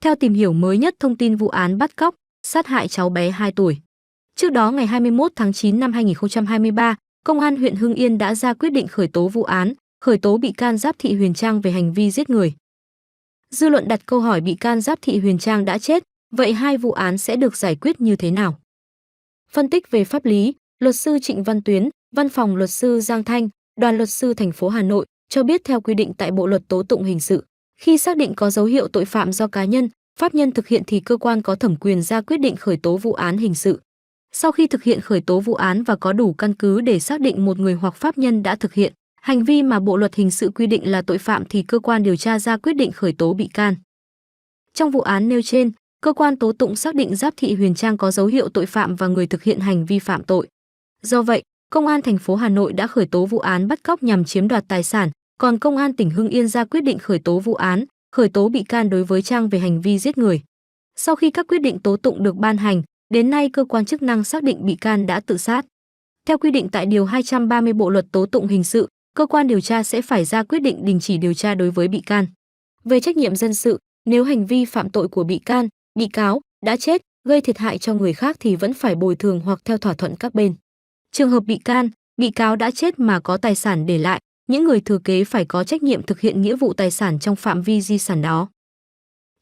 Theo tìm hiểu mới nhất thông tin vụ án bắt cóc, sát hại cháu bé 2 tuổi. Trước đó ngày 21 tháng 9 năm 2023, Công an huyện Hưng Yên đã ra quyết định khởi tố vụ án, khởi tố bị can Giáp Thị Huyền Trang về hành vi giết người. Dư luận đặt câu hỏi bị can Giáp Thị Huyền Trang đã chết, vậy hai vụ án sẽ được giải quyết như thế nào? Phân tích về pháp lý, luật sư Trịnh Văn Tuyến, Văn phòng luật sư Giang Thanh, Đoàn luật sư thành phố Hà Nội cho biết theo quy định tại Bộ luật tố tụng hình sự, khi xác định có dấu hiệu tội phạm do cá nhân, pháp nhân thực hiện thì cơ quan có thẩm quyền ra quyết định khởi tố vụ án hình sự. Sau khi thực hiện khởi tố vụ án và có đủ căn cứ để xác định một người hoặc pháp nhân đã thực hiện hành vi mà Bộ luật hình sự quy định là tội phạm thì cơ quan điều tra ra quyết định khởi tố bị can. Trong vụ án nêu trên, cơ quan tố tụng xác định Giáp Thị Huyền Trang có dấu hiệu tội phạm và người thực hiện hành vi phạm tội. Do vậy, Công an thành phố Hà Nội đã khởi tố vụ án bắt cóc nhằm chiếm đoạt tài sản, còn Công an tỉnh Hưng Yên ra quyết định khởi tố vụ án, khởi tố bị can đối với Trang về hành vi giết người. Sau khi các quyết định tố tụng được ban hành, đến nay cơ quan chức năng xác định bị can đã tự sát. Theo quy định tại điều 230 Bộ luật tố tụng hình sự, cơ quan điều tra sẽ phải ra quyết định đình chỉ điều tra đối với bị can. Về trách nhiệm dân sự, nếu hành vi phạm tội của bị cáo đã chết, gây thiệt hại cho người khác thì vẫn phải bồi thường hoặc theo thỏa thuận các bên. Trường hợp bị cáo đã chết mà có tài sản để lại, những người thừa kế phải có trách nhiệm thực hiện nghĩa vụ tài sản trong phạm vi di sản đó.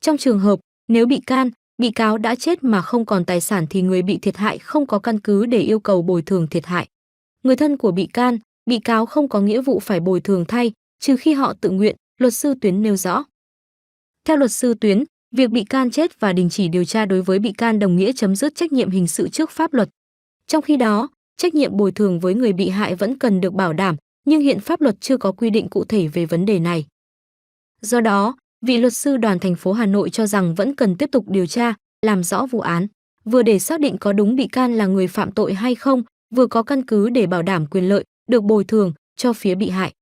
Trong trường hợp, nếu bị cáo đã chết mà không còn tài sản thì người bị thiệt hại không có căn cứ để yêu cầu bồi thường thiệt hại. Người thân của bị cáo không có nghĩa vụ phải bồi thường thay, trừ khi họ tự nguyện, luật sư Tuyến nêu rõ. Theo luật sư Tuyến, việc bị can chết và đình chỉ điều tra đối với bị can đồng nghĩa chấm dứt trách nhiệm hình sự trước pháp luật. Trong khi đó, trách nhiệm bồi thường với người bị hại vẫn cần được bảo đảm, nhưng hiện pháp luật chưa có quy định cụ thể về vấn đề này. Do đó, vị luật sư Đoàn thành phố Hà Nội cho rằng vẫn cần tiếp tục điều tra, làm rõ vụ án, vừa để xác định có đúng bị can là người phạm tội hay không, vừa có căn cứ để bảo đảm quyền lợi được bồi thường cho phía bị hại.